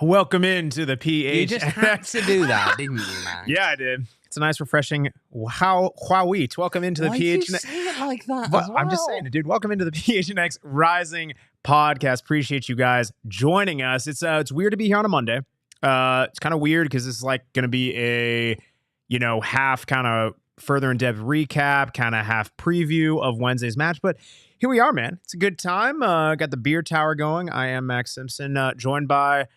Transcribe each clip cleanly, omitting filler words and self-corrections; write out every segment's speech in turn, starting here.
Welcome into the PHNX. You just had to do that, didn't you, man? Yeah, I did. It's a nice, refreshing wheat. Welcome into the Why PHNX. do you say it like that as well? I'm just saying it, dude. Welcome into the PHNX Rising podcast. Appreciate you guys joining us. It's weird to be here on a Monday. It's kind of weird because this is like going to be a, half kind of further in-depth recap, kind of half preview of Wednesday's match. But here we are, man. It's a good time. Got the beer tower going. I am Max Simpson, joined by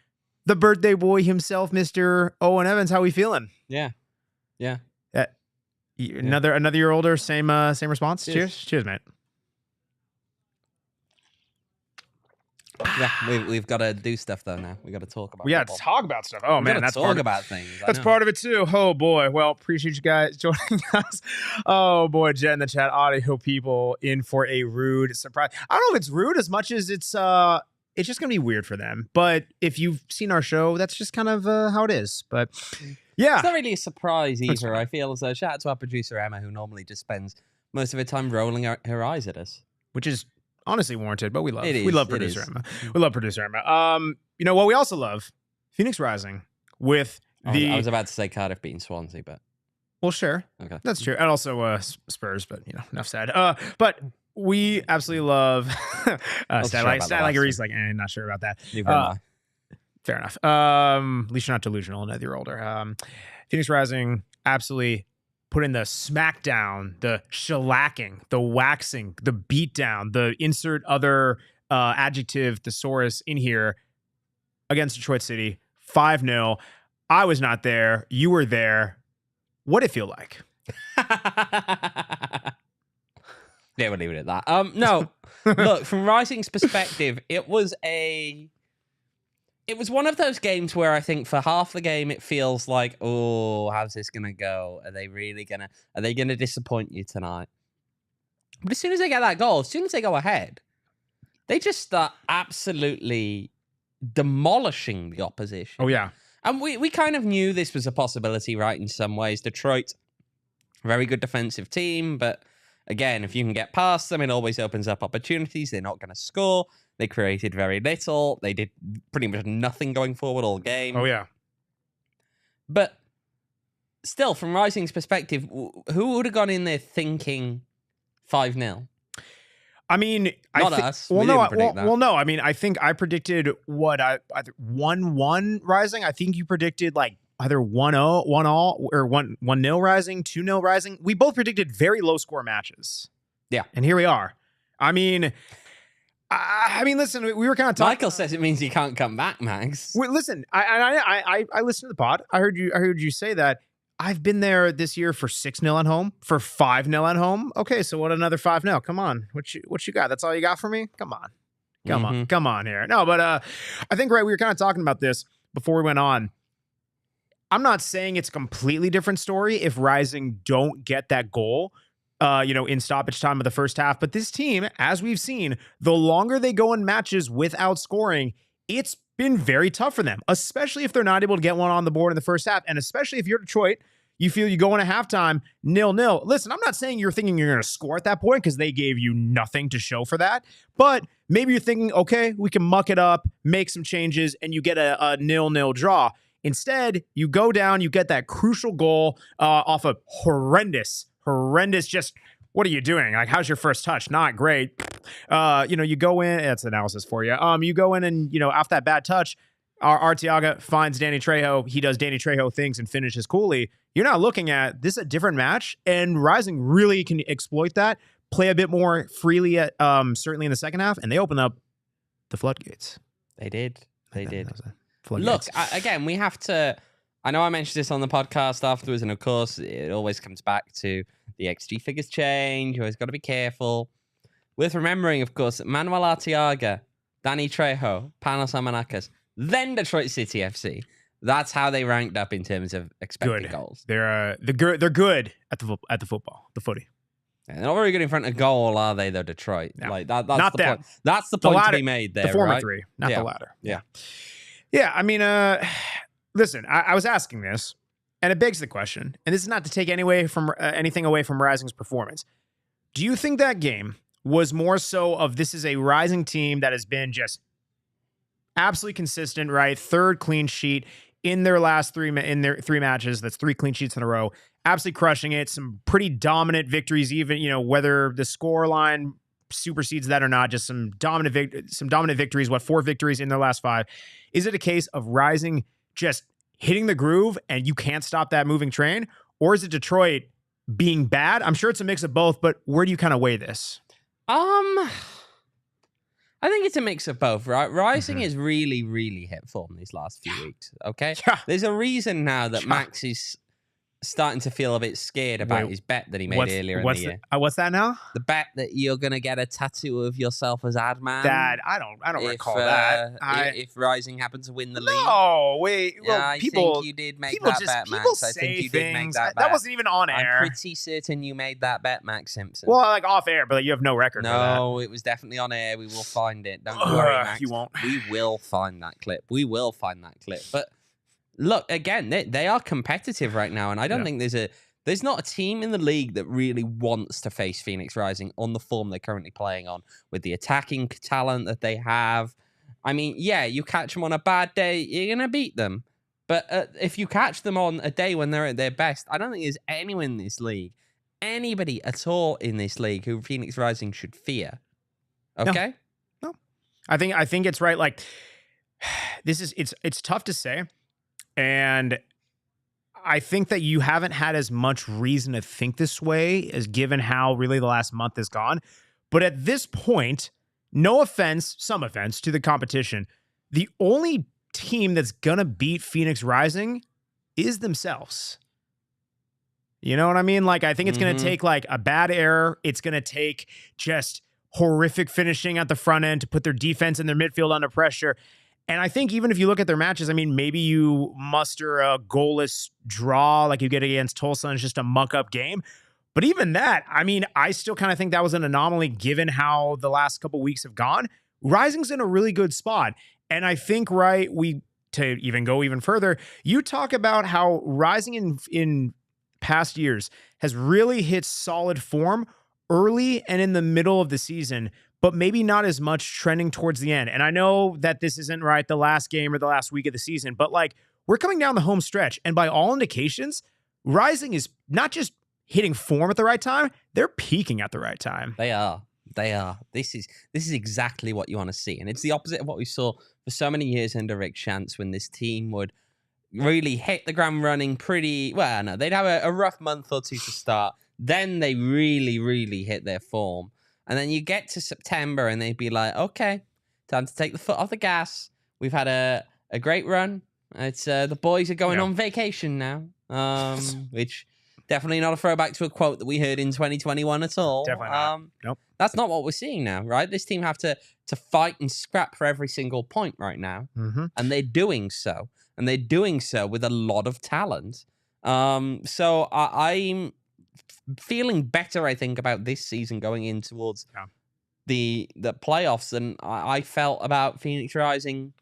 the birthday boy himself, Mr. Owain Evans. How we feeling? Yeah. Another year older, same response. Cheers, mate. Yeah, we've got to do stuff though now. We got to talk about. We got to talk about stuff. Oh man, that's talk about things. That's part of it too. Oh boy. Well, appreciate you guys joining us. Oh boy, Jen in the chat. Audio people in for a rude surprise. I don't know if it's rude as much as it's just gonna be weird for them. But if you've seen our show, that's just kind of how it is. But yeah, it's not really a surprise either. I feel as though shout out to our producer Emma, who normally just spends most of her time rolling her eyes at us, which is honestly warranted, but we love producer Emma. Mm-hmm. We love producer Emma. You know what we also love? Phoenix Rising with the. I was about to say Cardiff beating Swansea, but well, sure, okay, that's true, and also Spurs, but enough said. But we absolutely love stat like Reese. Like, not sure about that. Fair enough. At least you're not delusional. Another year older. Phoenix Rising absolutely put in the smackdown, the shellacking, the waxing, the beatdown, the insert other adjective thesaurus in here against Detroit City, 5-0. I was not there. You were there. What did it feel like? Yeah, we'll leave it at that. No, look, from Rising's perspective, it was one of those games where I think for half the game it feels like, oh, how's this gonna go? Are they gonna disappoint you tonight? But as soon as they get that goal, as soon as they go ahead, they just start absolutely demolishing the opposition. Oh yeah. And we kind of knew this was a possibility, right? In some ways, Detroit, very good defensive team, but again, if you can get past them, it always opens up opportunities. They're not going to score. They created very little. They did pretty much nothing going forward all game. Oh, yeah. But still, from Rising's perspective, who would have gone in there thinking 5-0? I mean, not us. Well, no. I mean, I think I predicted either 1-1 Rising. I think you predicted like either 1-0, 1-all, or 1-0 Rising, 2-0 Rising. We both predicted very low score matches. Yeah, and here we are. I mean, listen, we were kind of talking. Michael says it means you can't come back, Max. Listen, I listened to the pod. I heard you say that. I've been there this year for 6-0 at home, for 5-0 at home. Okay, so what another 5-0? Come on, what you got? That's all you got for me? Come on here. No, but I think we were kind of talking about this before we went on. I'm not saying it's a completely different story if Rising don't get that goal, in stoppage time of the first half. But this team, as we've seen, the longer they go in matches without scoring, it's been very tough for them, especially if they're not able to get one on the board in the first half. And especially if you're Detroit, you feel you go into halftime 0-0. Listen, I'm not saying you're thinking you're going to score at that point because they gave you nothing to show for that. But maybe you're thinking, okay, we can muck it up, make some changes, and you get a 0-0 draw. Instead, you go down, you get that crucial goal off a horrendous, just, what are you doing? Like, how's your first touch? Not great. You go in, that's analysis for you. You go in and, off that bad touch, Arteaga finds Danny Trejo. He does Danny Trejo things and finishes coolly. You're not looking at, this is a different match, and Rising really can exploit that, play a bit more freely at certainly in the second half, and they open up the floodgates. They did. Look, again, we have to. I know I mentioned this on the podcast afterwards, and of course, it always comes back to the XG figures change. You always got to be careful. With remembering, of course, Manuel Arteaga, Danny Trejo, Panos Amanakis, then Detroit City FC. That's how they ranked up in terms of expected goals. They're good at the football, the footy. Yeah, they're not very good in front of goal, are they? Though Detroit, no, like that's not the them. Point. That's the point ladder, to be made there. The former right? three, not the latter. Yeah. I mean, listen, I was asking this, and it begs the question, and this is not to take anything away from Rising's performance. Do you think that game was more so of this is a Rising team that has been just absolutely consistent, right? Third clean sheet in their last three matches. That's 3 clean sheets in a row. Absolutely crushing it. Some pretty dominant victories, even, whether the score line supersedes that or not, just some dominant victories. 4 victories in their last 5. Is it a case of Rising just hitting the groove and you can't stop that moving train? Or is it Detroit being bad? I'm sure it's a mix of both, but where do you kind of weigh this? I think it's a mix of both, right? Rising is really, really hit form these last few weeks, okay? Yeah. There's a reason now that Max is starting to feel a bit scared about his bet that he made earlier in the year. What's that now? The bet that you're going to get a tattoo of yourself as Adman. That I don't recall that. If Rising happens to win the league. No, wait. Well, I think you did make that bet, Max. I think you did make that bet. That wasn't even on air. I'm pretty certain you made that bet, Max Simpson. Well, like off air, but you have no record for that. No, it was definitely on air. We will find it. Don't worry, Max. You won't. We will find that clip. But look, again, they are competitive right now, and I don't think there's not a team in the league that really wants to face Phoenix Rising on the form they're currently playing on, with the attacking talent that they have. I mean, yeah, you catch them on a bad day, you're going to beat them. But if you catch them on a day when they're at their best, I don't think there's anyone in this league, anybody at all in this league who Phoenix Rising should fear. Okay? No. I think it's right. Like, it's tough to say. And I think that you haven't had as much reason to think this way as given how really the last month has gone. But at this point, some offense to the competition, the only team that's going to beat Phoenix Rising is themselves. You know what I mean? Like, I think it's going to take like a bad error. It's going to take just horrific finishing at the front end to put their defense and their midfield under pressure. And I think even if you look at their matches, I mean, maybe you muster a goalless draw like you get against Tulsa and it's just a muck-up game. But even that, I mean, I still kind of think that was an anomaly given how the last couple weeks have gone. Rising's in a really good spot. And I think, to even go even further, you talk about how Rising in past years has really hit solid form early and in the middle of the season, but maybe not as much trending towards the end. And I know that this isn't the last game or the last week of the season, but like we're coming down the home stretch. And by all indications, Rising is not just hitting form at the right time, they're peaking at the right time. They are. This is exactly what you want to see. And it's the opposite of what we saw for so many years under Rick Chance, when this team would really hit the ground running pretty well. No, they'd have a rough month or two to start. Then they really, really hit their form. And then you get to September and they'd be like, okay, time to take the foot off the gas. We've had a great run. It's the boys are going on vacation now, which definitely not a throwback to a quote that we heard in 2021 at all. Definitely not. Nope. That's not what we're seeing now, right? This team have to fight and scrap for every single point right now. And they're doing so. And they're doing so with a lot of talent. So I'm feeling better, I think, about this season going in towards the playoffs than I felt about Phoenix Rising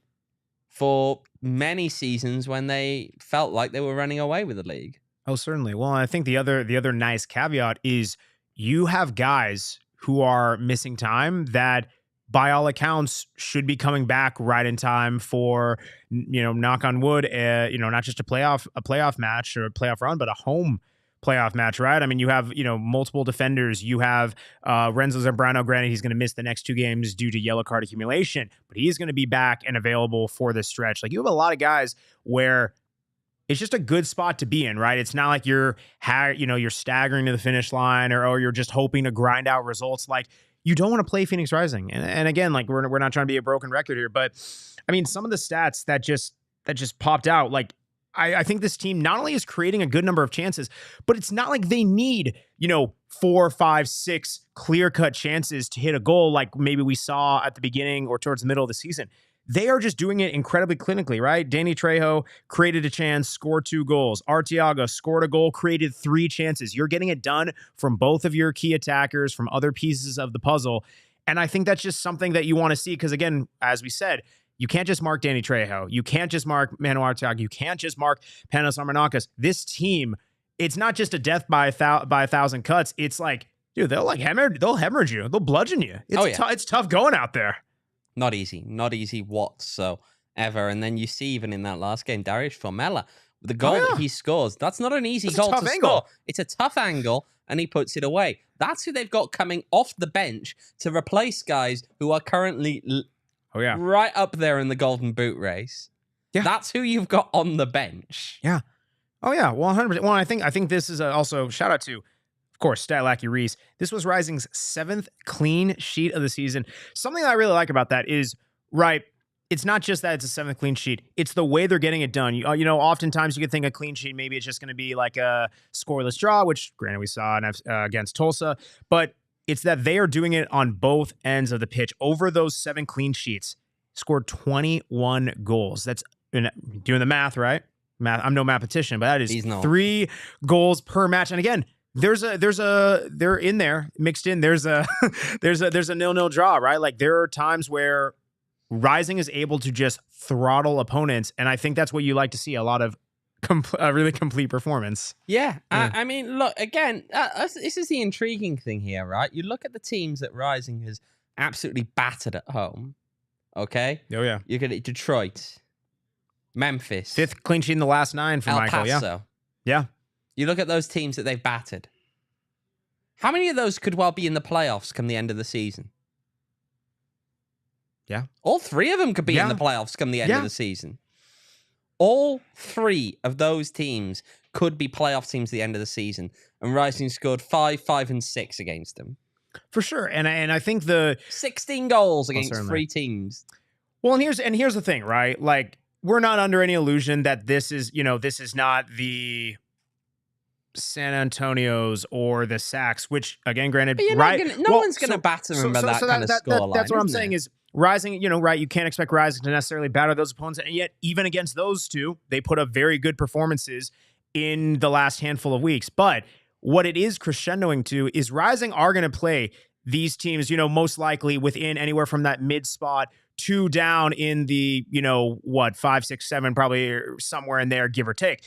for many seasons when they felt like they were running away with the league. Oh, certainly. Well, I think the other nice caveat is you have guys who are missing time that by all accounts should be coming back right in time for, knock on wood, not just a playoff match or a playoff run, but a home playoff match, right? I mean, you have, multiple defenders. You have Renzo Zambrano. Granted, he's going to miss the next 2 games due to yellow card accumulation, but he's going to be back and available for this stretch. Like, you have a lot of guys where it's just a good spot to be in, right? It's not like you're staggering to the finish line or you're just hoping to grind out results. Like, you don't want to play Phoenix Rising. And again, like we're not trying to be a broken record here, but I mean, some of the stats that just popped out, like, I think this team not only is creating a good number of chances, but it's not like they need, 4, 5, 6 clear-cut chances to hit a goal like maybe we saw at the beginning or towards the middle of the season. They are just doing it incredibly clinically, right? Danny Trejo created a chance, scored 2 goals. Arteaga scored a goal, created 3 chances. You're getting it done from both of your key attackers, from other pieces of the puzzle. And I think that's just something that you want to see because, again, as we said, you can't just mark Danny Trejo. You can't just mark Manuel Arteaga. You can't just mark Panos Armanakis. This team, it's not just a death by 1,000 cuts. It's like, dude, they'll hemorrhage you. They'll bludgeon you. It's tough going out there. Not easy what. So ever. And then you see even in that last game, Darius Formella, the goal that he scores, that's not an easy goal to score. It's a tough angle, and he puts it away. That's who they've got coming off the bench to replace guys who are currently right up there in the Golden Boot race. Yeah. That's who you've got on the bench. Yeah. Oh, yeah. 100%. Well, I think this is also shout out to, of course, Statlacky Reese. This was Rising's 7th clean sheet of the season. Something I really like about that is, it's not just that it's a 7th clean sheet. It's the way they're getting it done. You know, oftentimes you could think a clean sheet, maybe it's just going to be like a scoreless draw, which granted we saw against Tulsa, but it's that they are doing it on both ends of the pitch. Over those 7 clean sheets, scored 21 goals. That's doing the math, right? I'm no mathematician, but that is 3 goals per match. And again, they're in there mixed in. There's a 0-0 draw, right? Like there are times where Rising is able to just throttle opponents, and I think that's what you like to see, a lot of really complete performance. Yeah. I mean, look, again, this is the intriguing thing here, right? You look at the teams that Rising has absolutely battered at home, okay? Oh, yeah. You get Detroit, Memphis. 5th clean sheet in the last 9 for El Michael, Paso. Yeah. You look at those teams that they've battered. How many of those could well be in the playoffs come the end of the season? Yeah. All 3 of them could be in the playoffs come the end of the season. All 3 of those teams could be playoff teams at the end of the season. And Rising scored 5, 5, and 6 against them. For sure. And I think the 16 goals against 3 teams. Well, and here's the thing, right? Like, we're not under any illusion that this is not the San Antonio's or the Sacks, which again, granted, no one's going to batter them by that kind of scoreline. That's what I'm saying is Rising, you can't expect Rising to necessarily batter those opponents. And yet, even against those 2, they put up very good performances in the last handful of weeks. But what it is crescendoing to is Rising are going to play these teams, most likely within anywhere from that mid spot to down in the, 5, 6, 7, probably somewhere in there, give or take.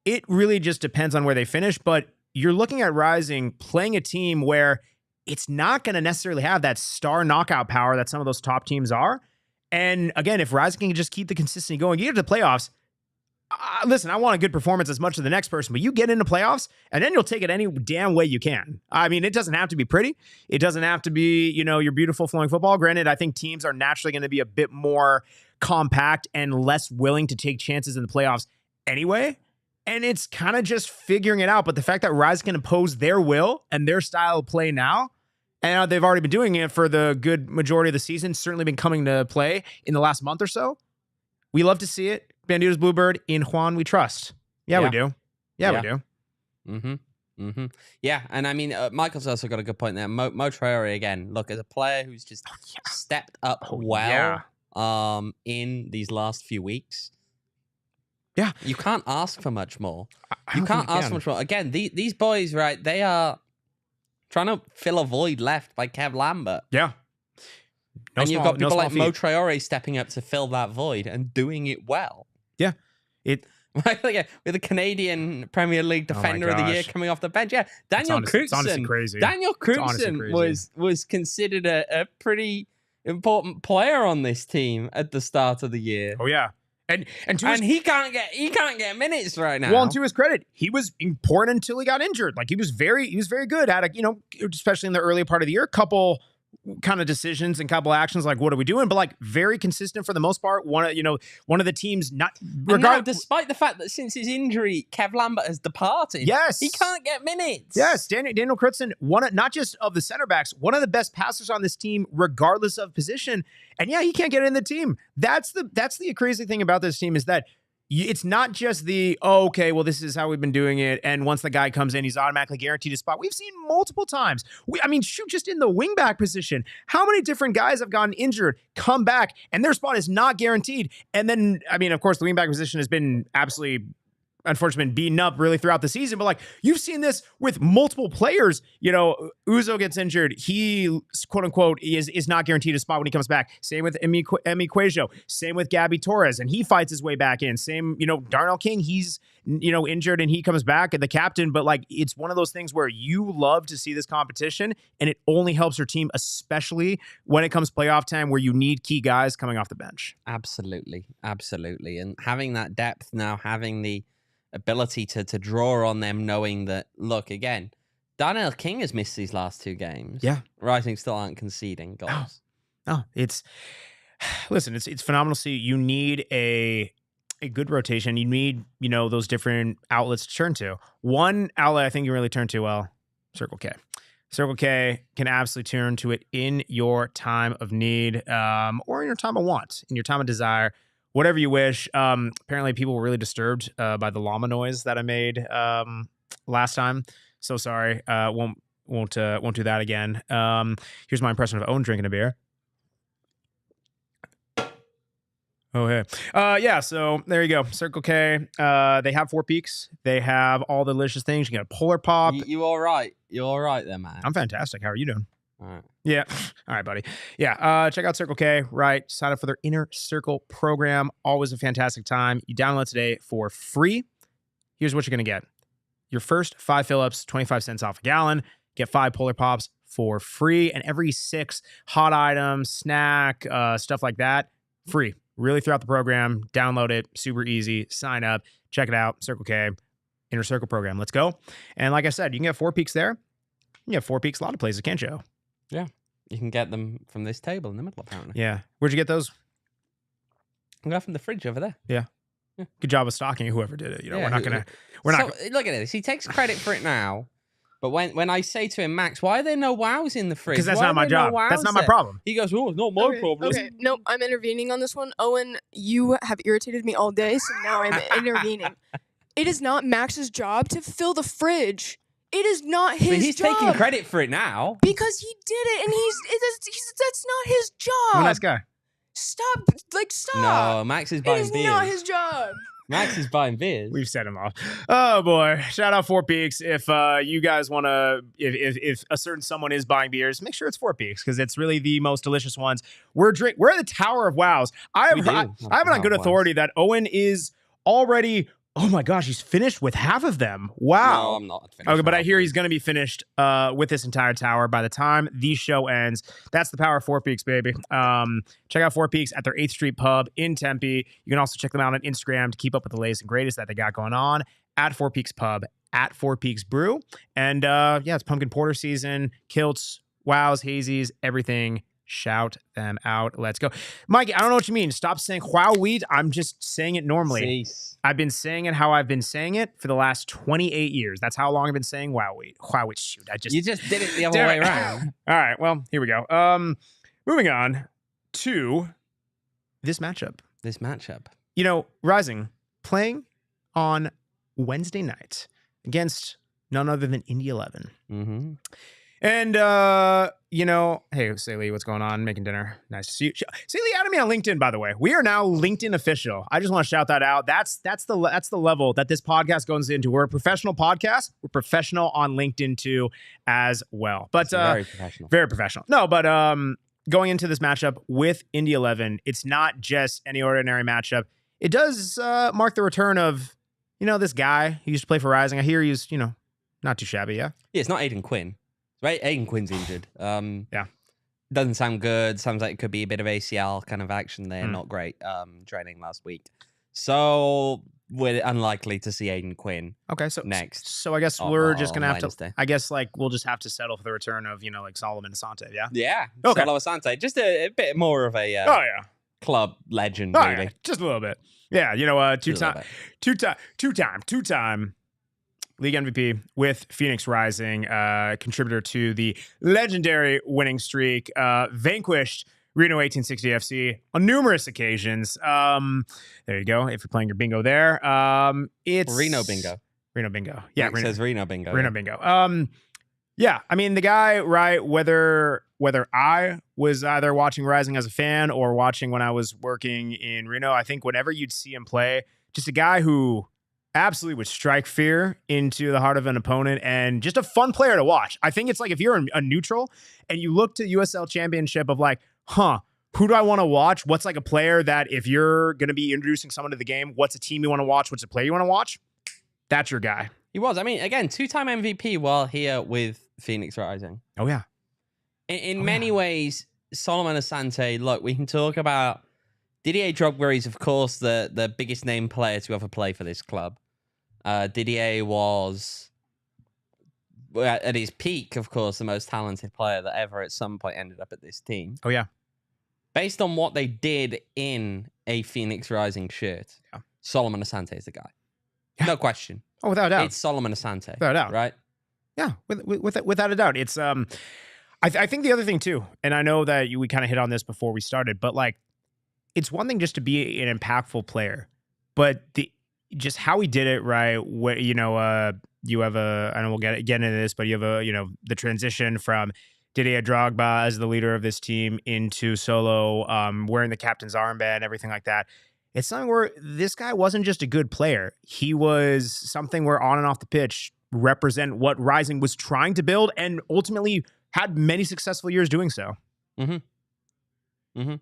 It really just depends on where they finish. But you're looking at Rising playing a team where it's not going to necessarily have that star knockout power that some of those top teams are. And again, if Rising can just keep the consistency going, you get to the playoffs. Listen, I want a good performance as much as the next person, but you get into playoffs and then you'll take it any damn way you can. I mean, it doesn't have to be pretty. It doesn't have to be, your beautiful flowing football. Granted, I think teams are naturally going to be a bit more compact and less willing to take chances in the playoffs anyway. And it's kind of just figuring it out. But the fact that Rise can impose their will and their style of play now, and they've already been doing it for the good majority of the season, certainly been coming to play in the last month or so. We love to see it. Bandidos Bluebird, in Juan we trust. Yeah, we do. Yeah, we do. Mm-hmm. Yeah, and I mean, Michael's also got a good point there. Mo Traore, again, look, as a player who's just stepped up in these last few weeks. Yeah. You can't ask for much more. You can't ask for much more. Again, these boys, right, they are trying to fill a void left by Kev Lambert. Yeah. And you've got people like Mo Traore stepping up to fill that void and doing it well. Yeah. With a Canadian Premier League Defender of the Year coming off the bench. Yeah, Daniel Crutzen. It's honestly crazy. Daniel Crutzen was considered a pretty important player on this team at the start of the year. Oh yeah. And he can't get minutes right now. Well, and to his credit, he was important until he got injured. Like he was very good. Had especially in the early part of the year, couple kind of decisions and couple actions like what are we doing, but like very consistent for the most part. One of the teams not despite the fact that since his injury Kev Lambert has departed, yes, he can't get minutes. Yes, Daniel Crutzen, not just of the center backs, one of the best passers on this team regardless of position. And yeah, he can't get in the team. That's the crazy thing about this team is that it's not just this is how we've been doing it. And once the guy comes in, he's automatically guaranteed a spot. We've seen multiple times. Just in the wingback position, how many different guys have gotten injured, come back, and their spot is not guaranteed. And then, of course, the wingback position has been absolutely unfortunately been beaten up really throughout the season, but like you've seen this with multiple players. Uzo gets injured. He quote unquote is not guaranteed a spot when he comes back. Same with Emi Cuejo. Same with Gabby Torres, and he fights his way back in. Same, Darnell King, he's injured and he comes back, and the captain. But like it's one of those things where you love to see this competition, and it only helps your team, especially when it comes playoff time where you need key guys coming off the bench. Absolutely. And having that depth now, having the ability to draw on them, knowing that, look, again, Darnell King has missed these last 2 games. Yeah. Rising still aren't conceding goals. No, it's phenomenal to see. You need a good rotation. You need, those different outlets to turn to. One outlet I think you really turn to, well, Circle K. Circle K can absolutely turn to it in your time of need, or in your time of want, in your time of desire. Whatever you wish. Apparently, people were really disturbed by the llama noise that I made last time. So sorry. Won't do that again. Here's my impression of Owain drinking a beer. Oh, hey. Yeah, so there you go. Circle K. They have 4 peaks. They have all the delicious things. You get a Polar Pop. You all right? You all right there, man? I'm fantastic. How are you doing? All right. Yeah. All right, buddy. Yeah. Check out Circle K, right? Sign up for their Inner Circle program. Always a fantastic time. You download today for free. Here's what you're going to get. Your first 5 fill-ups, 25 cents off a gallon. Get 5 Polar Pops for free. And every 6 hot items, snack, stuff like that, free. Really throughout the program. Download it. Super easy. Sign up. Check it out. Circle K, Inner Circle program. Let's go. And like I said, you can get 4 peaks there. You can get 4 peaks a lot of places, can't you? Yeah. You can get them from this table in the middle, apparently. Yeah. Where'd you get those? I got from the fridge over there. Yeah. Good job of stocking whoever did it. We're not gonna. Look at this. He takes credit for it now, but when I say to him, Max, why are there no wows in the fridge? Because that's not my job. That's not my problem. He goes, "Oh, it's not my problem." Okay, no, I'm intervening on this one. Owain, you have irritated me all day, so now I'm intervening. It is not Max's job to fill the fridge. It is not his but he's job. taking credit for it now because he did it, and that's not his job. I'm a nice guy. Stop! No, Max is buying beers. It is not his job. Max is buying beers. We've set him off. Oh boy! Shout out 4 Peaks. If you guys want to, if a certain someone is buying beers, make sure it's 4 Peaks because it's really the most delicious ones. We're at the Tower of Wows. I have it on good authority that Owain is already. Oh my gosh, he's finished with half of them. Wow. No, I'm not finished. Okay, but I hear he's going to be finished with this entire tower by the time the show ends. That's the power of 4 Peaks, baby. Check out 4 Peaks at their 8th Street Pub in Tempe. You can also check them out on Instagram to keep up with the latest and greatest that they got going on at 4 Peaks Pub, at 4 Peaks Brew. And it's pumpkin porter season, kilts, wows, hazies, everything. Shout them out. Let's go. Mikey, I don't know what you mean. Stop saying wow weed. I'm just saying it normally. Jeez. I've been saying it how I've been saying it for the last 28 years. That's how long I've been saying wow weed. Wow weed. Shoot. You just did it the other way around. All right. Well, here we go. Moving on to this matchup. Rising playing on Wednesday night against none other than Indy 11. Mm-hmm. And, hey, Saley, what's going on? Making dinner. Nice to see you. Saley added me on LinkedIn, by the way. We are now LinkedIn official. I just want to shout that out. That's the level that this podcast goes into. We're a professional podcast. We're professional on LinkedIn too as well. But very professional. Very professional. No, but going into this matchup with Indy 11, it's not just any ordinary matchup. It does mark the return of, this guy who used to play for Rising. I hear he's, not too shabby, yeah? Yeah, it's not Aiden Quinn. Right, Aiden Quinn's injured. Yeah. Doesn't sound good. Sounds like it could be a bit of ACL kind of action there. Not great. Training last week. So we're unlikely to see Aiden Quinn. Okay, so next. So I guess we're just gonna have Wednesday. to. I guess we'll just have to settle for the return of Solomon Asante. Yeah. Yeah. Okay. Solomon Asante, just a bit more of a club legend, really. Yeah. Just a little bit. Yeah. Two-time league MVP with Phoenix Rising, contributor to the legendary winning streak, vanquished Reno 1860 FC on numerous occasions. There you go. If you're playing your bingo there, it's Reno bingo. Yeah, It says Reno bingo. Reno bingo. Yeah, I mean the guy, right? Whether I was either watching Rising as a fan or watching when I was working in Reno, I think whenever you'd see him play, just a guy who absolutely would strike fear into the heart of an opponent and just a fun player to watch. I think it's like if you're a neutral and you look to USL Championship of like, who do I want to watch? What's like a player that if you're going to be introducing someone to the game, what's a team you want to watch? What's a player you want to watch? That's your guy. He was. I mean, again, 2-time MVP while here with Phoenix Rising. Oh, yeah. In many ways, Solomon Asante, look, we can talk about Didier Drogba is, of course, the biggest name player to ever play for this club. Didier was, at his peak, of course, the most talented player that ever at some point ended up at this team. Oh, yeah. Based on what they did in a Phoenix Rising shirt, Solomon Asante is the guy. Yeah. No question. Oh, without a doubt. It's Solomon Asante. Without a doubt. Right? Yeah, without a doubt. It's I think the other thing too, and I know that we kind of hit on this before we started, but like it's one thing just to be an impactful player, but just how he did it, right? Where you have I know we'll get into this, but you have the transition from Didier Drogba as the leader of this team into Solo, wearing the captain's armband, everything like that. It's something where this guy wasn't just a good player. He was something where on and off the pitch represent what Rising was trying to build and ultimately had many successful years doing so. Mm-hmm. Mm-hmm.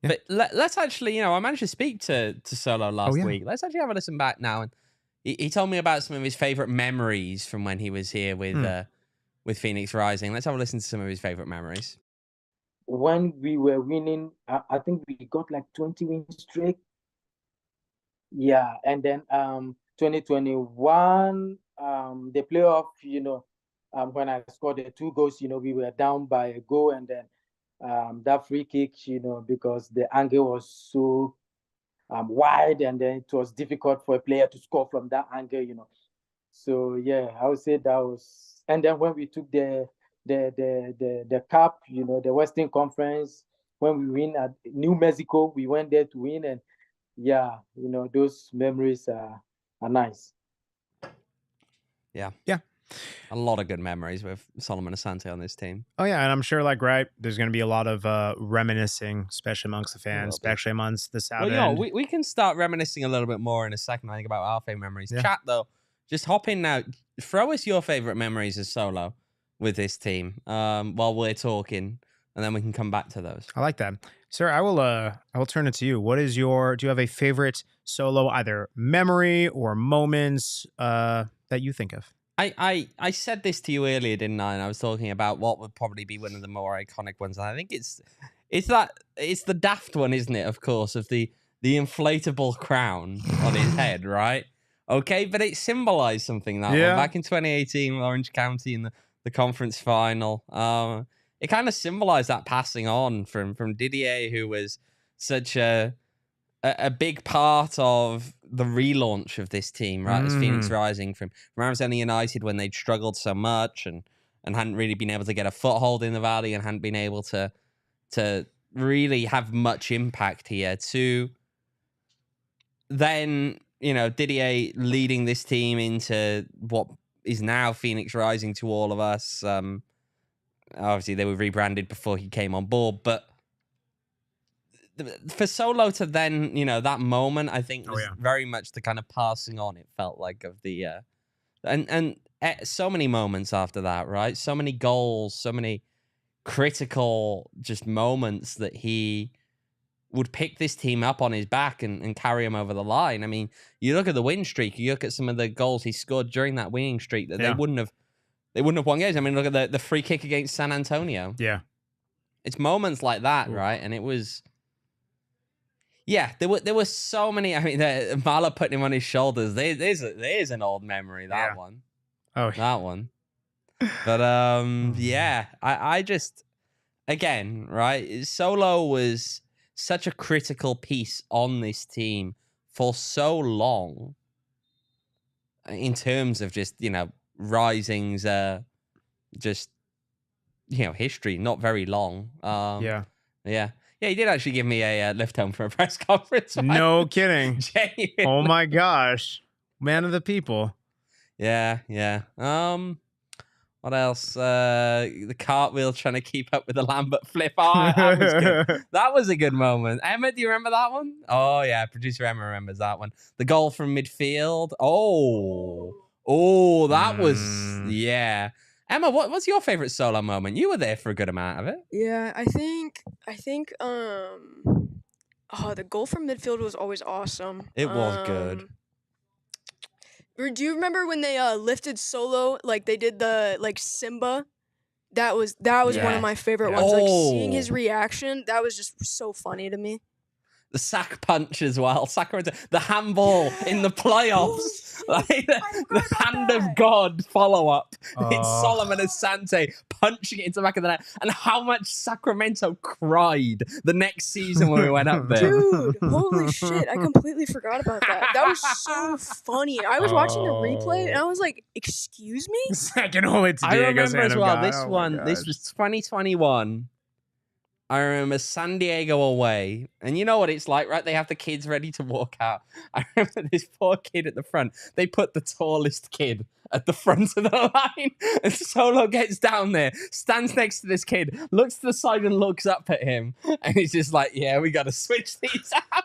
Yeah. But let's actually, I managed to speak to Solo last week. Let's actually have a listen back now. And he told me about some of his favorite memories from when he was here with Phoenix Rising. Let's have a listen to some of his favorite memories. When we were winning, I think we got like 20 wins straight. Yeah, and then 2021, the playoff, when I scored the 2 goals, we were down by a goal, and then that free kick, because the angle was so wide, and then it was difficult for a player to score from that angle, So yeah, I would say that was. And then when we took the cup, the Western Conference, when we win at New Mexico, we went there to win, and yeah, those memories are nice. Yeah. Yeah. A lot of good memories with Solomon Asante on this team. Oh, yeah. And I'm sure, there's going to be a lot of reminiscing, especially amongst the fans, especially amongst the South End. We can start reminiscing a little bit more in a second, I think, about our favorite memories. Yeah. Chat, though, just hop in now. Throw us your favorite memories as Solo with this team while we're talking, and then we can come back to those. I like that. Sir, I will turn it to you. Do you have a favorite Solo, either memory or moments that you think of? I said this to you earlier, didn't I? And I was talking about what would probably be one of the more iconic ones. And I think it's the daft one, isn't it? Of course, of the inflatable crown on his head, right? Okay, but it symbolized something that one. Back in 2018 with Orange County in the conference final. It kind of symbolized that passing on from Didier, who was such a big part of the relaunch of this team, right? As Phoenix Rising from Arizona United, when they'd struggled so much and hadn't really been able to get a foothold in the Valley and hadn't been able to really have much impact here, to then, Didier leading this team into what is now Phoenix Rising to all of us. Obviously, they were rebranded before he came on board, but for Solo to then, that moment, I think was very much the kind of passing on, it felt like, of the and so many moments after that, right? So many goals, so many critical just moments that he would pick this team up on his back and carry him over the line. I mean, you look at the win streak, you look at some of the goals he scored during that winning streak that they wouldn't have won games. I mean, look at the free kick against San Antonio. Yeah. It's moments like that, right? And it was... Yeah, there were so many. I mean, Marla putting him on his shoulders. There's an old memory, that one. Oh, that one. But I just, again, right, Solo was such a critical piece on this team for so long in terms of just, Rising's just, history, not very long. Yeah, he did actually give me a lift home for a press conference. No kidding. Genuinely. Oh my gosh. Man of the people. Yeah. What What else? The cartwheel trying to keep up with the Lambert flip. Oh, that was good. That was a good moment. Emma, do you remember that one? Oh, yeah. Producer Emma remembers that one. The goal from midfield. Oh, that was, yeah. Emma, what's your favorite solo moment? You were there for a good amount of it. Yeah, I think the goal from midfield was always awesome. It was good. Do you remember when they lifted Solo, like they did the Simba? That was one of my favorite ones. Like seeing his reaction, that was just so funny to me. The sack punch as well. The handball in the playoffs. Like the hand of God follow-up. It's Solomon Asante punching it into the back of the net. And how much Sacramento cried the next season when we went up there. Dude, holy shit. I completely forgot about that. That was so funny. I was watching the replay and I was like, excuse me? Second only to I Diego's remember as well, hand. this was 2021. I remember San Diego away, and you know what it's like, right? They have the kids ready to walk out. I remember this poor kid at the front. They put the tallest kid at the front of the line, and Solo gets down there, stands next to this kid, looks to the side and looks up at him, and he's just like, yeah, we got to switch these out.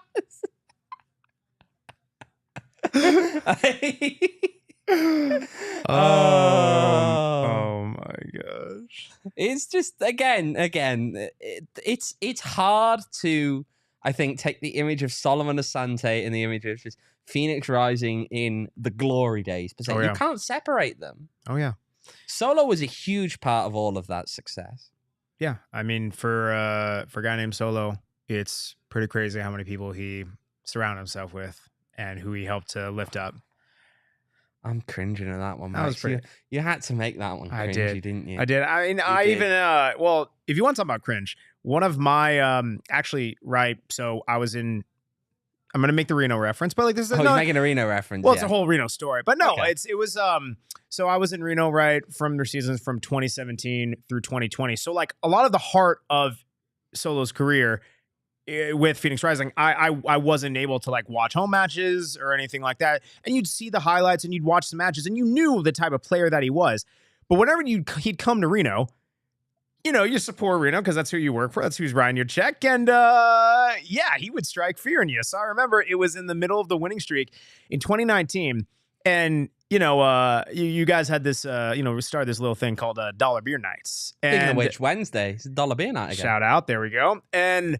Oh my gosh. It's just again it's hard to, I think, take the image of Solomon Asante and the image of just Phoenix Rising in the glory days. You can't separate them. Oh yeah. Solo was a huge part of all of that success. Yeah, I mean, for a guy named Solo, it's pretty crazy how many people he surrounded himself with and who he helped to lift up. I'm cringing at that one, Max. Pretty... You had to make that one cringy, didn't you? I did. I mean, well, if you want to talk about cringe, one of my, so I was in, I'm going to make the Reno reference, but like this is he's making a Reno reference. Well, it's a whole Reno story, but no, it was, so I was in Reno, right, from their seasons from 2017 through 2020. So like a lot of the heart of Solo's career with Phoenix Rising, I wasn't able to like watch home matches or anything like that. And you'd see the highlights and you'd watch the matches and you knew the type of player that he was. But whenever he'd come to Reno, you know, you support Reno because that's who you work for. That's who's writing your check. And he would strike fear in you. So I remember it was in the middle of the winning streak in 2019. And, you know, you guys had this, we started this little thing called Dollar Beer Nights. Speaking of which, Wednesday, it's Dollar Beer Night again. Shout out. There we go. And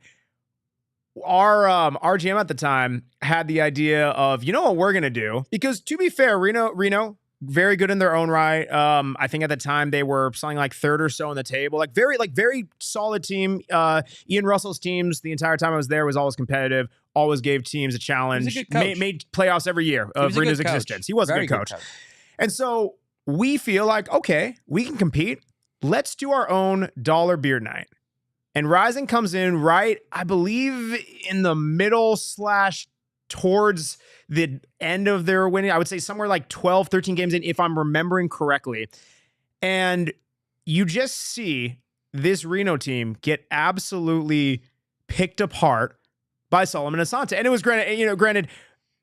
our GM at the time had the idea of, you know what we're going to do? Because to be fair, Reno, very good in their own right. I think at the time they were something like third or so on the table. Very solid team. Ian Russell's teams, the entire time I was there, was always competitive, always gave teams a challenge, made playoffs every year of Reno's existence. He was a good coach. And so we feel like, okay, we can compete. Let's do our own Dollar Beer Night. And Rising comes in right, I believe, in the middle / towards the end of their winning. I would say somewhere like 12, 13 games in, if I'm remembering correctly. And you just see this Reno team get absolutely picked apart by Solomon Asante. And it was granted,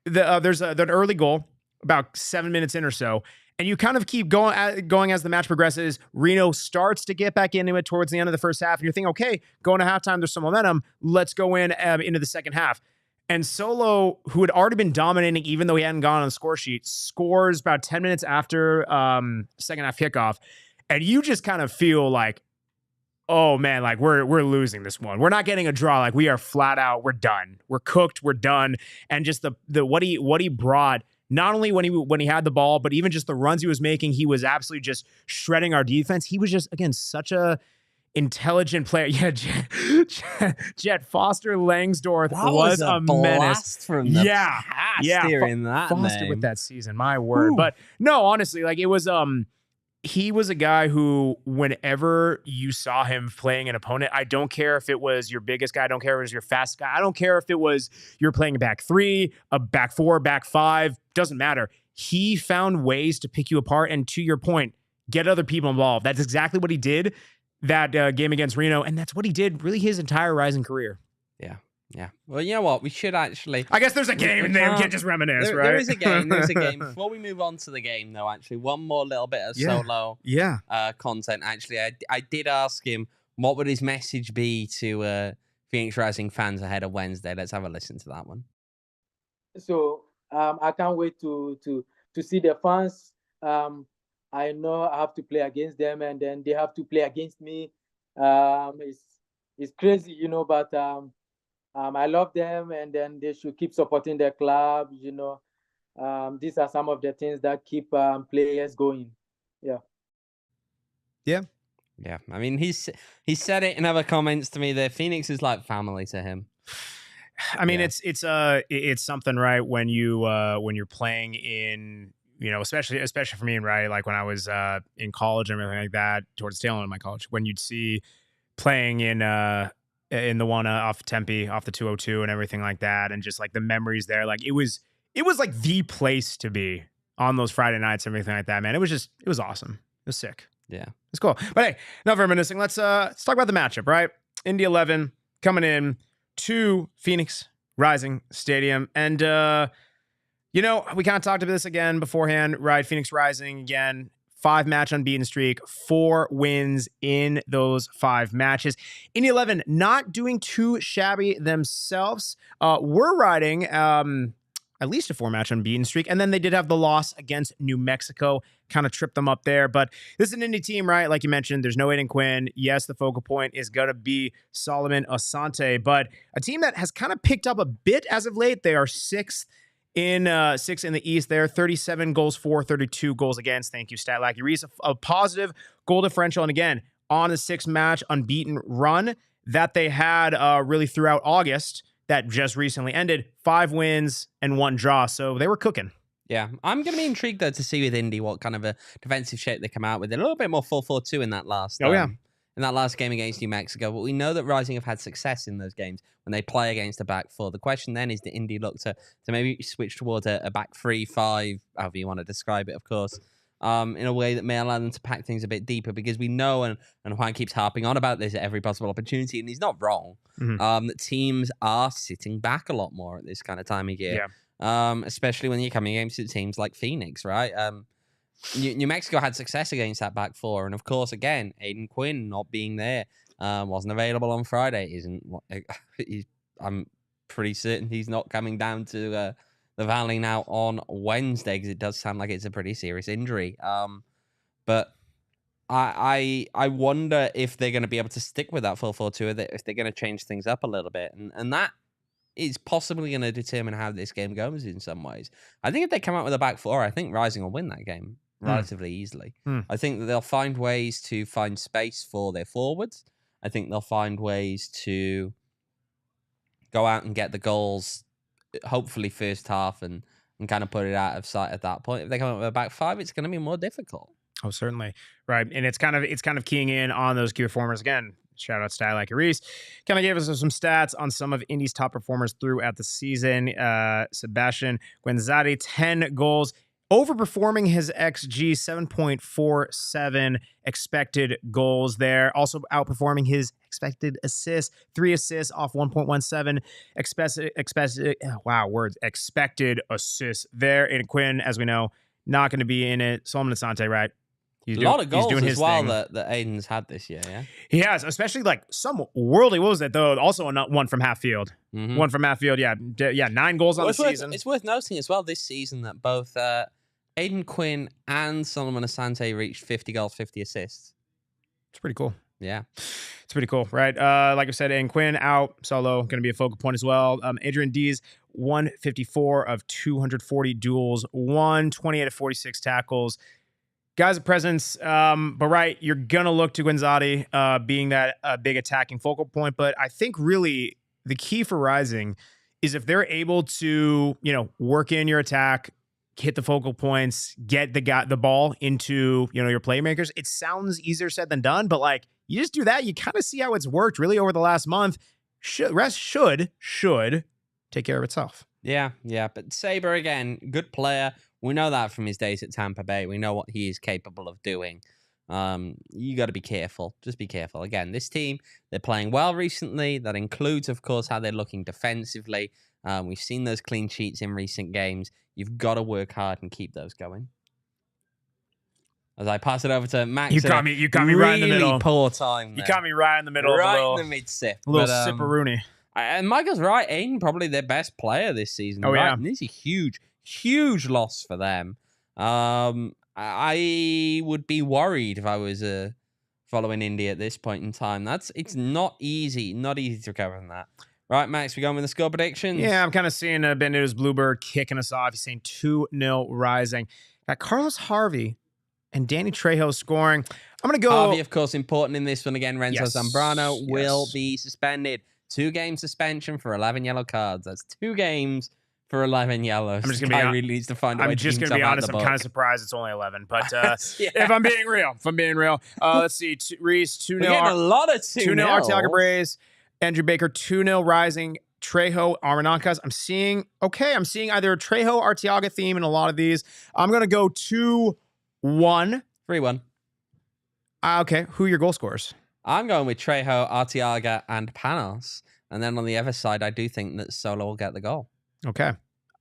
there's an early goal about 7 minutes in or so. And you kind of keep going as the match progresses. Reno starts to get back into it towards the end of the first half. And you're thinking, okay, going to halftime, there's some momentum. Let's go into the second half. And Solo, who had already been dominating, even though he hadn't gone on the score sheet, scores about 10 minutes after second half kickoff. And you just kind of feel like, oh man, like we're losing this one. We're not getting a draw. Like we are flat out. We're done. We're cooked. We're done. And just the what he brought. Not only when he had the ball, but even just the runs he was making, he was absolutely just shredding our defense. He was just, again, such a intelligent player. Yeah, Jet Foster Langsdorff was a menace from the past hearing that Foster name. With that season, my word. Ooh. But no, honestly, like it was he was a guy who, whenever you saw him playing an opponent, I don't care if it was your biggest guy, I don't care if it was your fastest guy, I don't care if it was you're playing a back three, a back four, back five, doesn't matter. He found ways to pick you apart and, to your point, get other people involved. That's exactly what he did that game against Reno, and that's what he did really his entire Rising career. Yeah. Yeah. Well, you know what? We should actually. I guess there's a game in there. We can't just reminisce, right? There is a game. There's a game. Before we move on to the game, though, actually, one more little bit of solo content. Actually, I did ask him what would his message be to Phoenix Rising fans ahead of Wednesday. Let's have a listen to that one. So I can't wait to see the fans. I know I have to play against them, and then they have to play against me. It's crazy, you know, but I love them, and then they should keep supporting their club. You know, these are some of the things that keep players going. Yeah. I mean, he said it in other comments to me that Phoenix is like family to him. I mean, it's something, right? When you're playing in, you know, especially for me, right? Like when I was in college and everything like that, towards the tail end of my college, when you'd see playing in the one off Tempe, off the 202 and everything like that, and just like the memories there, like it was like the place to be on those Friday nights and everything like that, man. It was awesome. It was sick. Yeah, it's cool. But hey, enough reminiscing. Let's talk about the matchup, right? Indy 11 coming in to Phoenix Rising Stadium, and you know, we kind of talked about this again beforehand, right? Phoenix Rising again, 5-match unbeaten streak, 4 wins in those 5 matches. Indy 11 not doing too shabby themselves. We're riding at least a 4-match unbeaten streak, and then they did have the loss against New Mexico, kind of tripped them up there. But this is an Indy team, right? Like you mentioned, there's no Aiden Quinn. Yes, the focal point is going to be Solomon Asante, but a team that has kind of picked up a bit as of late. They are 6th in the East there, 37 goals for, 32 goals against. Thank you, Statlacky Reese. A positive goal differential. And again, on a 6-match unbeaten run that they had really throughout August that just recently ended, 5 wins and 1 draw. So they were cooking. Yeah, I'm going to be intrigued, though, to see with Indy what kind of a defensive shape they come out with. A little bit more 4-4-2 in that last in that last game against New Mexico. But we know that Rising have had success in those games when they play against a back 4. The question then is, did Indy look to maybe switch towards a back 3-5, however you want to describe it, of course, in a way that may allow them to pack things a bit deeper? Because we know, and Juan keeps harping on about this at every possible opportunity, and he's not wrong, that teams are sitting back a lot more at this kind of time of year. Yeah. Especially when you're coming against teams like Phoenix, right? New Mexico had success against that back 4, and of course, again, Aiden Quinn not being there, wasn't available on Friday. I'm pretty certain he's not coming down to the Valley now on Wednesday, because it does sound like it's a pretty serious injury. But I wonder if they're going to be able to stick with that 4-4-2, if they're going to change things up a little bit, and that is possibly going to determine how this game goes in some ways. I think if they come out with a back 4, I think Rising will win that game relatively easily. I think that they'll find ways to find space for their forwards. I think they'll find ways to go out and get the goals, hopefully first half, and kind of put it out of sight at that point. If they come up with a back 5, it's going to be more difficult. Oh, certainly. Right. And it's kind of keying in on those key performers again. Shout out Style like Reese. Kind of gave us some stats on some of Indy's top performers throughout the season. Sebastian Guenzati, 10 goals, overperforming his XG, 7.47 expected goals there. Also outperforming his expected assists, 3 assists off 1.17 expected assists there. And Quinn, as we know, not going to be in it. Solomon Asante, right? A lot of goals as well that Aiden's had this year, yeah? He has, especially like some worldly. What was that, though? Also one from half field. One from half field, yeah. 9 goals on the season. It's worth noting as well this season that both Aiden Quinn and Solomon Asante reached 50 goals, 50 assists. It's pretty cool. Yeah. It's pretty cool, right? Like I said, Aiden Quinn out, solo, going to be a focal point as well. Adrian Dees, 154 of 240 duels, 28 of 46 tackles. Guys of presence, but right, you're going to look to Guenzati being that big attacking focal point. But I think really the key for Rising is if they're able to, work in your attack, hit the focal points, get the ball into, your playmakers. It sounds easier said than done, but like you just do that, you kind of see how it's worked really over the last month. Rest should take care of itself. Yeah. But Saber, again, good player. We know that from his days at Tampa Bay. We know what he is capable of doing. You got to be careful. Just be careful. Again, this team, they're playing well recently. That includes, of course, how they're looking defensively. We've seen those clean sheets in recent games. You've got to work hard and keep those going. As I pass it over to Max. You got me right in the middle. Poor time. You got me right in the middle. Right of in the mid-sip. A little sipperoonie. And Michael's right. Aiden, probably their best player this season. Oh, right? yeah. And this is a huge, huge loss for them. I would be worried if I was following Indy at this point in time. It's not easy to recover from that. Right, Max, we going with the score predictions? Yeah, I'm kind of seeing Ben News Bluebird kicking us off. He's saying 2-0 Rising. Got Carlos Harvey and Danny Trejo scoring. I'm going to go. Harvey, of course, important in this one again. Renzo Yes, Zambrano will yes. be suspended. 2-game suspension for 11 yellow cards. That's 2 games for 11 yellows. I'm just going to be really needs to find a way I'm to just keep going to be himself out honest. the I'm book. kind of surprised it's only 11. But Yeah. if I'm being real, let's see. Reese, 2-0. We're getting a lot of 2-0. 2-0 Arteaga Braves. Andrew Baker, 2-0 Rising. Trejo, Armanancas. I'm seeing either a Trejo Arteaga theme in a lot of these. I'm going to go 2-1. 3-1. Okay. Who are your goal scorers? I'm going with Trejo, Arteaga, and Panos. And then on the other side, I do think that Solo will get the goal. Okay.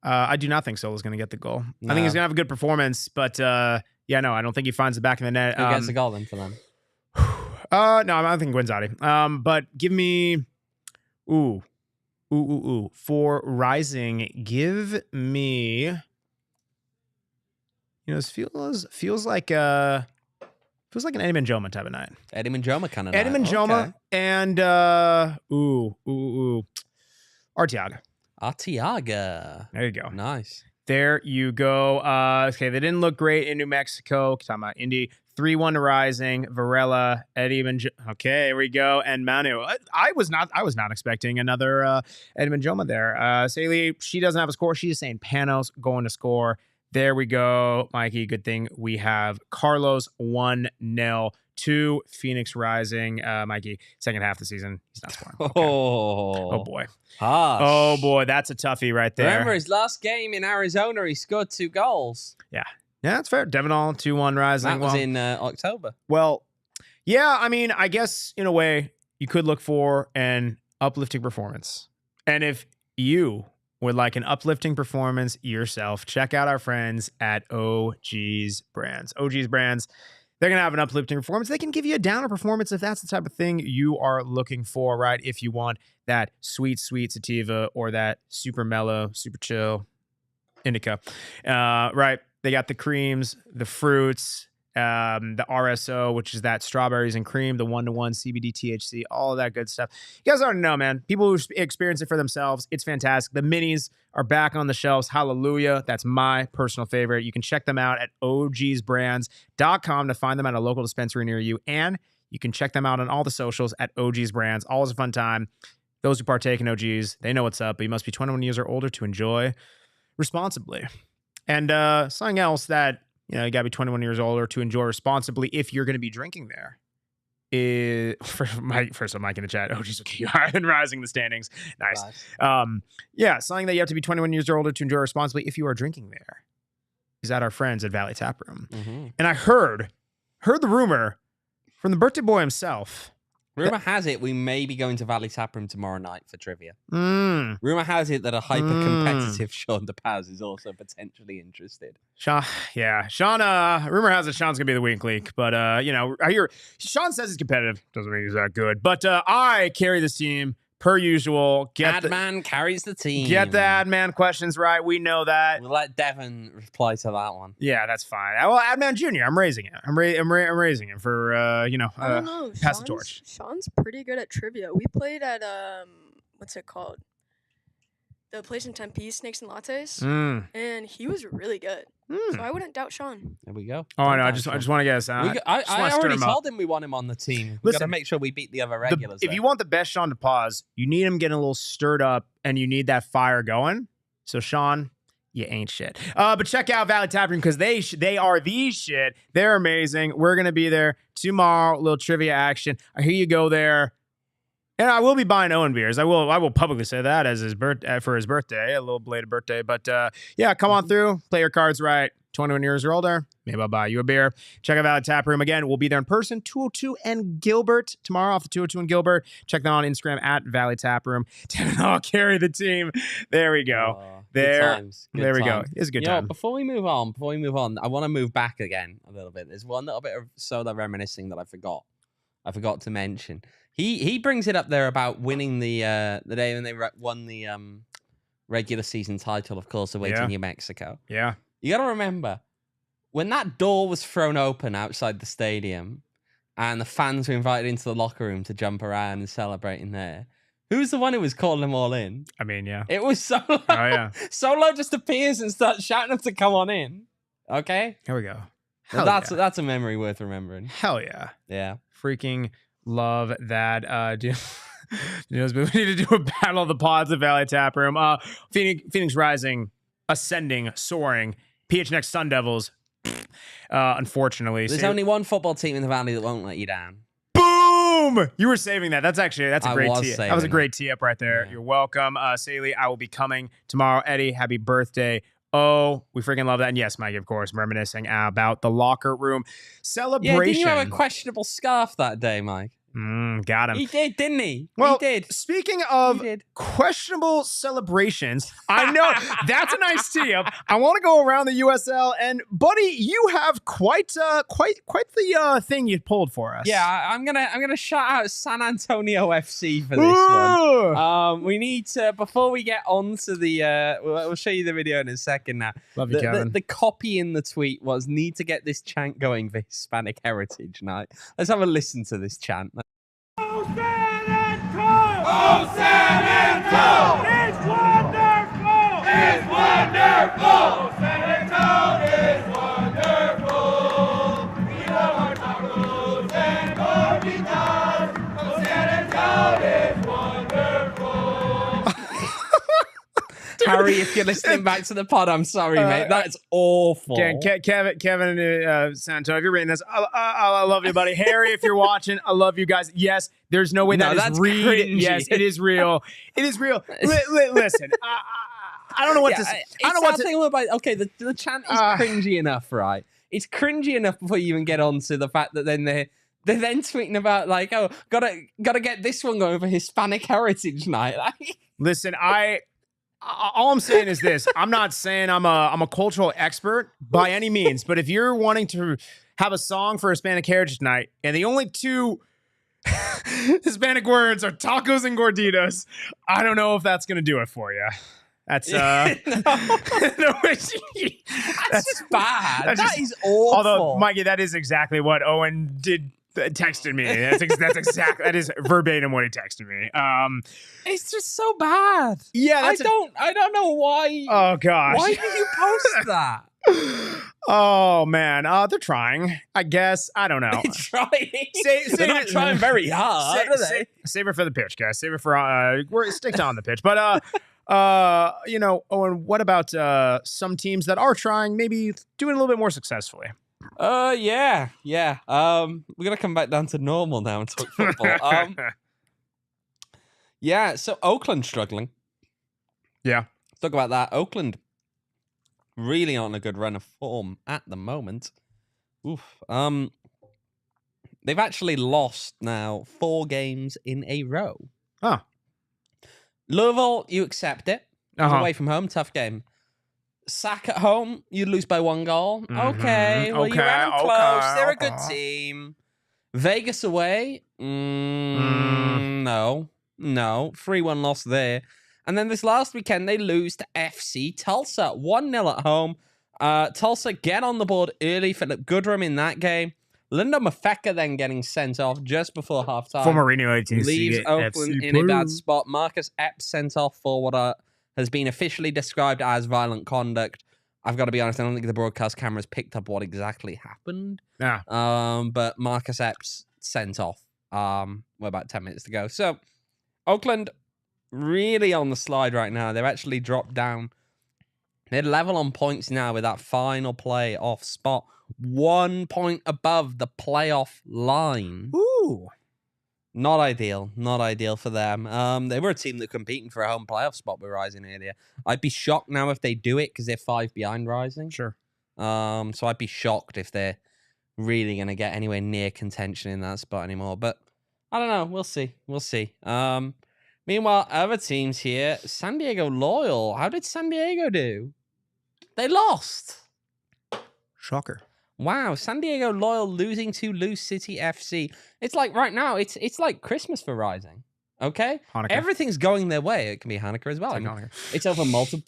I do not think Solo's going to get the goal. No. I think he's going to have a good performance, but I don't think he finds the back of the net. Who gets the goal then for them? No, I think Guenzati. But give me, for Rising, give me, this feels like an Eddie Manjoma type of night. Eddie Manjoma kind of Eddie night. Manjoma Okay. and Arteaga. Arteaga. There you go. Nice. There you go. Okay, they didn't look great in New Mexico. Talking about Indy. 3-1 to Rising. Varela, Eddie Manjoma. Okay, here we go. And Manu. I was not expecting another Eddie Manjoma there. Saley, she doesn't have a score. She's saying Panos going to score. There we go, Mikey. Good thing we have Carlos 1-0 to Phoenix Rising. Mikey, second half of the season, he's not scoring. Okay. Oh boy. Harsh. Oh boy, that's a toughie right there. Remember his last game in Arizona, he scored 2 goals. Yeah, that's fair. Devinall 2-1 Rising. That was in October. Well, yeah, I mean, I guess in a way you could look for an uplifting performance. And if you would like an uplifting performance yourself, check out our friends at OG's Brands. OG's Brands, they're going to have an uplifting performance. They can give you a downer performance if that's the type of thing you are looking for, right? If you want that sweet, sweet sativa or that super mellow, super chill indica, right? They got the creams, the fruits, the RSO, which is that strawberries and cream, the 1-to-1 CBD THC, all of that good stuff. You guys already know, man. People who experience it for themselves, it's fantastic. The minis are back on the shelves. Hallelujah. That's my personal favorite. You can check them out at ogsbrands.com to find them at a local dispensary near you. And you can check them out on all the socials at OG's Brands. Always a fun time. Those who partake in OGs, they know what's up, but you must be 21 years or older to enjoy responsibly. And something else that you got to be 21 years older to enjoy responsibly if you're going to be drinking there. First of Mike in the chat. Oh, geez, okay, you are rising the standings. Nice. Yeah, something that you have to be 21 years or older to enjoy responsibly if you are drinking there is at our friends at Valley Tap Room. Mm-hmm. And I heard the rumor from the birthday boy himself. Rumor has it we may be going to Valley Tap Room tomorrow night for trivia. Rumor has it that a hyper-competitive Sean DePaz is also potentially interested. Sean, rumor has it Sean's going to be the weak link. But, I hear Sean says he's competitive. Doesn't mean he's that good. But I carry this team per usual. Adman carries the team. Get the Adman questions right. We know that. We'll let Devin reply to that one. Yeah, that's fine. Well, Adman Jr., I'm raising him. I'm raising him for, I don't know. pass the torch. Sean's pretty good at trivia. We played at, what's it called? The place in Tempe, Snakes and Lattes. And he was really good. So I wouldn't doubt Sean. There we go. Oh, no, I just want to get us out. I already told him we want him on the team. We've got to make sure we beat the other regulars. If you want the best Sean to pause, you need him getting a little stirred up and you need that fire going. So, Sean, you ain't shit. But check out Valley Tap Room because they are the shit. They're amazing. We're going to be there tomorrow. A little trivia action. I hear you go there. And I will be buying Owain beers. I will publicly say that as for his birthday, a little belated birthday. But yeah, come on through, play your cards right. 21 years or older, maybe I'll buy you a beer. Check out Valley Tap Room. Again, we'll be there in person, 202 and Gilbert tomorrow off the 202 and Gilbert. Check them out on Instagram at Valley Tap Room. I'll carry the team. There we go. There we go. It's a good time. Before we move on, I want to move back again a little bit. There's one little bit of soda reminiscing that I forgot to mention. He brings it up there about winning the day when they won the regular season title, of course, away to New Mexico. Yeah. You got to remember, when that door was thrown open outside the stadium and the fans were invited into the locker room to jump around and celebrate in there, who's the one who was calling them all in? I mean, yeah. It was Solo. Oh, yeah. Solo just appears and starts shouting them to come on in. Okay? Here we go. That's a memory worth remembering. Hell yeah. Yeah. Freaking love that. We need to do a battle of the pods at Valley Tap Room. Phoenix Rising, ascending, soaring. PHNX Sun Devils. Unfortunately, there's only one football team in the Valley that won't let you down. Boom! You were saving that. That's a great tee. That was a great tee up right there. Yeah. You're welcome, Saley. I will be coming tomorrow. Eddie, happy birthday. Oh, we freaking love that. And yes, Mike, of course, reminiscing about the locker room celebration. Yeah, didn't you have a questionable scarf that day, Mike? Got him. He did, didn't he? Well, he did. Speaking of questionable celebrations, I know that's a nice tee up. I want to go around the USL, and buddy, you have quite the thing you pulled for us. Yeah, I'm gonna shout out San Antonio FC for this one. We need to, before we get on to the we'll show you the video in a second now. Love you, Kevin. The copy in the tweet was need to get this chant going for Hispanic Heritage Night. Let's have a listen to this chant. Oh, San Antonio! Oh, San Antonio! It's wonderful! It's wonderful! Oh, San Antonio is wonderful! We love our tacos and gorditas! Oh, San Antonio is wonderful! Harry, if you're listening back to the pod, I'm sorry, mate. That's awful. Kevin and San Antonio, if you're reading this, I love you, buddy. Harry, if you're watching, I love you guys. Yes, there's no way that is real. Cringy. Yes, it is real. It is real. Listen, I don't know what to say. I don't know what to about. Okay, the chant is cringy enough, right? It's cringy enough before you even get on to the fact that then they're then tweeting about like, oh, gotta get this one going for Hispanic Heritage Night. Listen, all I'm saying is this. I'm not saying I'm a cultural expert by any means, but if you're wanting to have a song for Hispanic Heritage Night and the only two Hispanic words are tacos and gorditas, I don't know if that's going to do it for you. That's that's just bad. That is awful. Although, Mikey, that is exactly what Owain texted me. That's exactly that is verbatim what he texted me. It's just so bad. Yeah, I don't know why. Oh gosh, why did you post that? Oh man, they're trying. I guess I don't know. They're trying. They're not trying very hard. Save it for the pitch, guys. Save it for we're stick on the pitch. But Owen, what about some teams that are trying, maybe doing a little bit more successfully? Yeah. We're gonna come back down to normal now and talk football. Yeah. So Oakland struggling. Yeah. Let's talk about that. Oakland really on a good run of form at the moment. Oof. They've actually lost now 4 games in a row. Oh. Louisville, you accept it. Away from home, tough game. Sac at home, you lose by 1 goal. Okay, well, you ran them close. They're a good team. Vegas away, no. 3-1 loss there. And then this last weekend, they lose to FC Tulsa. 1-0 at home. Tulsa get on the board early. Philip Goodrum in that game. Lindo Mafeka then getting sent off just before halftime. Former Reno ATC leaves Oakland in a bad spot. Marcus Epps sent off for what has been officially described as violent conduct. I've got to be honest, I don't think the broadcast cameras picked up what exactly happened. Yeah. But Marcus Epps sent off. We're about 10 minutes to go. So Oakland really on the slide right now. They've actually dropped down. They're level on points now with that final playoff spot. 1 point above the playoff line. Ooh. Not ideal. Not ideal for them. They were a team that competing for a home playoff spot with Rising earlier. I'd be shocked now if they do it because they're 5 behind Rising. Sure. So I'd be shocked if they're really going to get anywhere near contention in that spot anymore. But I don't know. We'll see. We'll see. Meanwhile, other teams here, San Diego Loyal. How did San Diego do? They lost. Shocker. Wow, San Diego Loyal losing to Loose City FC. It's like right now, it's like Christmas for Rising. Okay? Hanukkah. Everything's going their way. It can be Hanukkah as well. It's like Hanukkah. It's over multiple.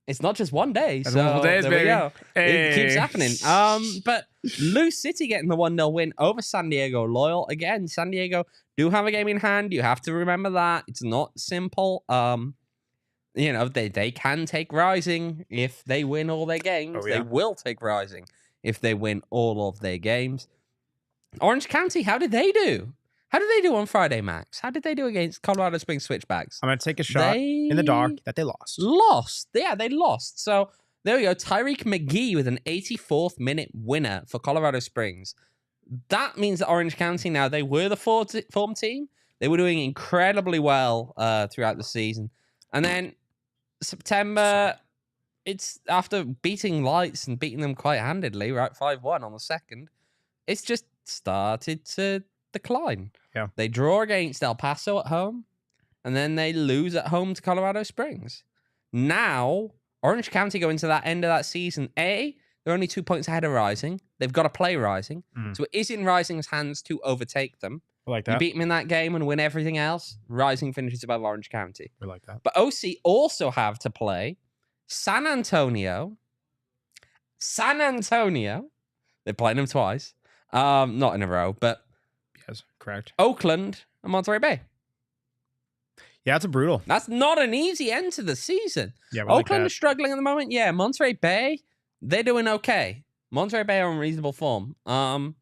It's not just one day. That's So multiple days, there baby. we go. Hey. It keeps happening. But Loose City getting the 1-0 win over San Diego Loyal. Again, San Diego do have a game in hand. You have to remember that. It's not simple. You know, they can take Rising if they win all their games. Oh, yeah. They will take Rising if they win all of their games. Orange County, how did they do? How did they do on Friday, Max? How did they do against Colorado Springs Switchbacks? I'm going to take a shot in the dark that they lost. Lost. Yeah, they lost. So there we go. Tyreek McGee with an 84th minute winner for Colorado Springs. That means that Orange County now, they were the form team. They were doing incredibly well throughout the season. And then September, it's after beating Lights and beating them quite handedly, right? 5-1 on the second. It's just started to decline. Yeah. They draw against El Paso at home, and then they lose at home to Colorado Springs. Now, Orange County go into that end of that season. They're only 2 points ahead of Rising. They've got to play Rising. So it is in Rising's hands to overtake them. I like You that. beat them in that game and win everything else, Rising finishes above Orange County. We like that. But OC also have to play San Antonio. They're playing them twice. Not in a row, but Yes, correct. Oakland and Monterey Bay. Yeah, it's a brutal. That's not an easy end to the season. Yeah, we like Oakland that. is struggling at the moment. Yeah, Monterey Bay, they're doing okay. Monterey Bay are in reasonable form. San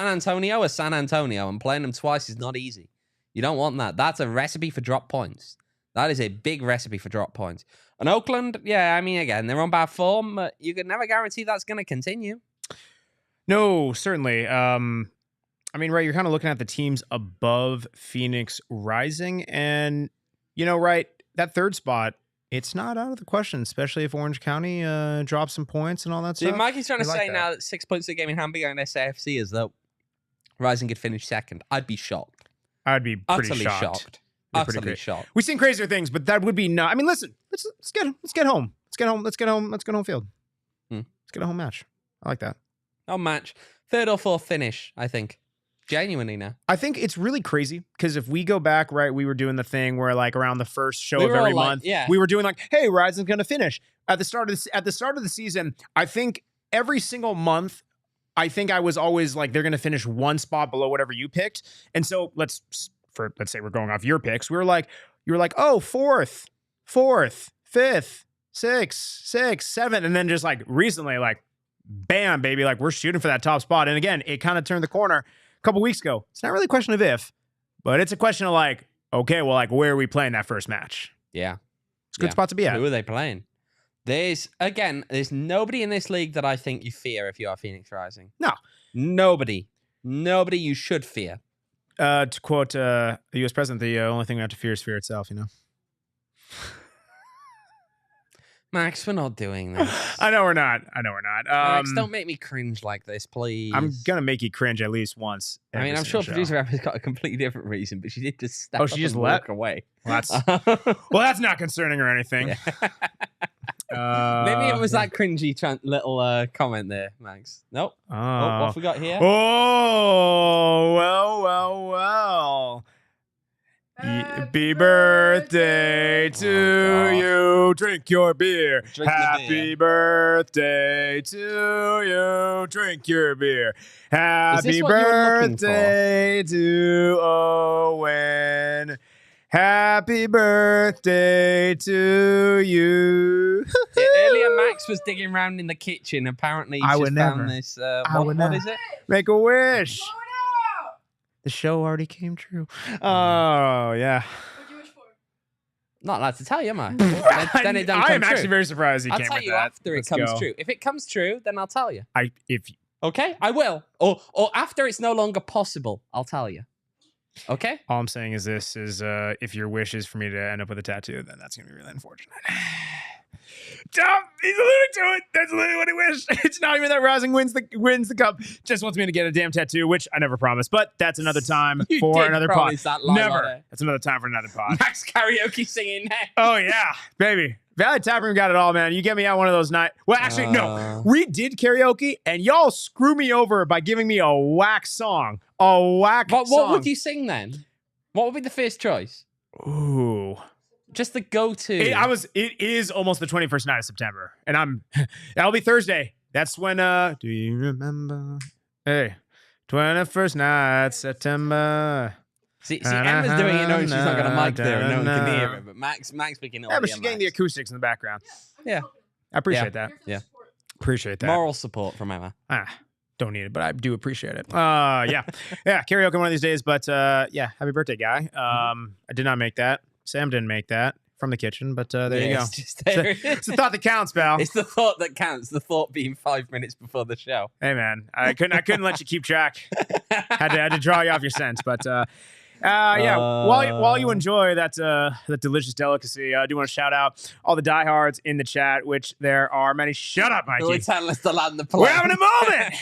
Antonio is San Antonio, and playing them twice is not easy. You don't want that. That's a recipe for drop points. That is a big recipe for drop points. And Oakland, yeah, I mean, again, they're on bad form, but you can never guarantee that's going to continue. No, certainly. I mean, right, you're kind of looking at the teams above Phoenix Rising, and, you know, right, that third spot, it's not out of the question, especially if Orange County drops some points and all that See, stuff. Mikey's trying to We like say that. now that 6 points a game in hand behind SAFC is though Rising could finish second. I'd be shocked. I'd be pretty Utterly shocked. shocked. Be pretty Utterly great. shocked. We've seen crazier things, but that would be not. I mean, listen, let's get home. Let's get home. Let's get home field. Let's get a home match. I like that. No match. Third or fourth finish, I think. Genuinely now. I think it's really crazy because if we go back, right, we were doing the thing where like around the first show We of were every all like, month, yeah. we were doing like, hey, Rising's going to finish at the start of the season. I think every single month, I think I was always like, they're going to finish one spot below whatever you picked. And so let's say we're going off your picks. You were like, oh, fourth, fifth, sixth, seventh. And then just like recently, like, bam, baby, like we're shooting for that top spot. And again, it kind of turned the corner a couple weeks ago. It's not really a question of if, but it's a question of like, okay, well, like where are we playing that first match? Yeah. It's a good spot to be at. Who are they playing? There's nobody in this league that I think you fear if you are Phoenix Rising. No. Nobody you should fear. To quote the U.S. president, the only thing we have to fear is fear itself, you know? Max, we're not doing this. I know we're not. Max, don't make me cringe like this, please. I'm going to make you cringe at least once. I mean, every I'm sure single producer show. Emma's got a completely different reason, but she did just step Oh, up she just and left? walk away. Well, that's not concerning or anything. Maybe it was that cringy little comment there, Max. Nope. Oh, what have we got here? Oh, well. Happy birthday to you. Drink your beer. Drink the Happy beer. birthday to you. Drink your beer. Happy what you were looking for? birthday to Owen. Happy birthday to you. Earlier, Max was digging around in the kitchen. Apparently, he's I just would found never. this. would What never. is it? Make a wish. The show already came true. Oh, yeah. What'd you wish for? Not allowed to tell you, am I? then it doesn't I come am true. actually very surprised he I'll came tell with you that. after Let's it comes go. true. If it comes true, then I'll tell you. If Okay, I will. Or after it's no longer possible, I'll tell you. Okay. all I'm saying is this is if your wish is for me to end up with a tattoo, then that's gonna be really unfortunate. He's alluding to it. That's literally what he wished. It's not even that Rising wins the cup. Just wants me to get a damn tattoo, which I never promised. But that's another time You for did another pod. promise that lie, Never. Lotto. That's another time for another pod. Max karaoke singing next. Oh yeah, baby. Valley Tap Room got it all, man. You get me out one of those nights. Well, actually, no. We did karaoke, and y'all screw me over by giving me a whack song. A whack song. What would you sing then? What would be the first choice? Ooh. Just the go-to. It is almost the 21st night of September. And that'll be Thursday. That's when, do you remember? Hey, 21st night, September. See, Emma's doing it knowing she's not got a mic there and no one can hear it. But Max picking it up. Yeah, but she's getting the acoustics in the background. Yeah. I appreciate that. Yeah. Appreciate that. Moral support from Emma. Don't need it, but I do appreciate it. Yeah. Karaoke one of these days, but yeah, happy birthday, guy. I did not make that. Sam didn't make that from the kitchen, but there you go. It's just there. It's the thought that counts, pal. It's the thought that counts. The thought being 5 minutes before the show. Hey, man, I couldn't let you keep track. had to draw you off your scent, but yeah. While you enjoy that delicious delicacy, I do want to shout out all the diehards in the chat, which there are many. Shut up, Mikey. We're telling us to land the plane. We're having a moment.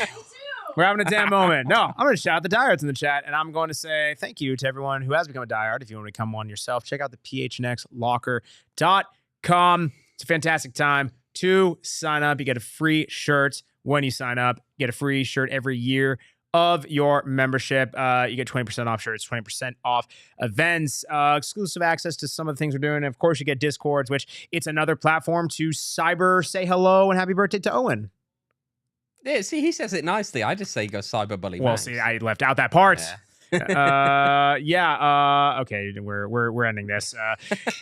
We're having a damn moment. No, I'm going to shout out the diehards in the chat, and I'm going to say thank you to everyone who has become a diehard. If you want to become one yourself, check out the phnxlocker.com. It's a fantastic time to sign up. You get a free shirt when you sign up. You get a free shirt every year of your membership. You get 20% off shirts, 20% off events, exclusive access to some of the things we're doing. And of course, you get Discords, which it's another platform to cyber say hello and happy birthday to Owain. Yeah, see, he says it nicely. I just say go cyberbully. Well, Max. see, I left out that part. Yeah. Okay, we're ending this.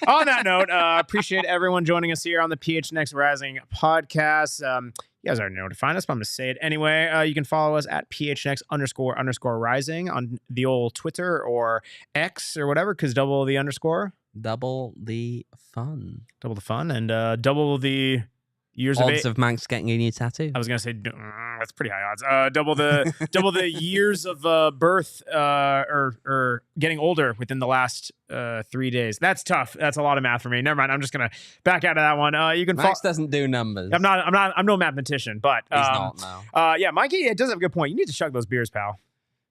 On that note, appreciate everyone joining us here on the PHNX Rising podcast. You guys already know where to find us, but I'm going to say it anyway. You can follow us at PHNX__rising on the old Twitter or X or whatever, because double the underscore. Double the fun. Double the fun and double the years odds of Max getting a new tattoo. I was gonna say that's pretty high odds. Double the years of birth or getting older within the last 3 days. That's tough. That's a lot of math for me. Never mind. I'm just gonna back out of that one. You can. Max doesn't do numbers. I'm no mathematician, but he's not now. Yeah, Mikey, it does have a good point. You need to chug those beers, pal.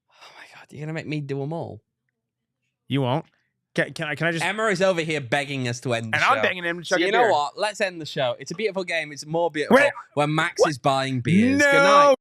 Oh my god, you're gonna make me do them all. You won't. Can I just? Emma is over here begging us to end the show. And I'm begging him to chug so a you beer. know what? Let's end the show. It's a beautiful game. It's more beautiful when Max is buying beers. No. Good night.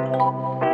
Thank you.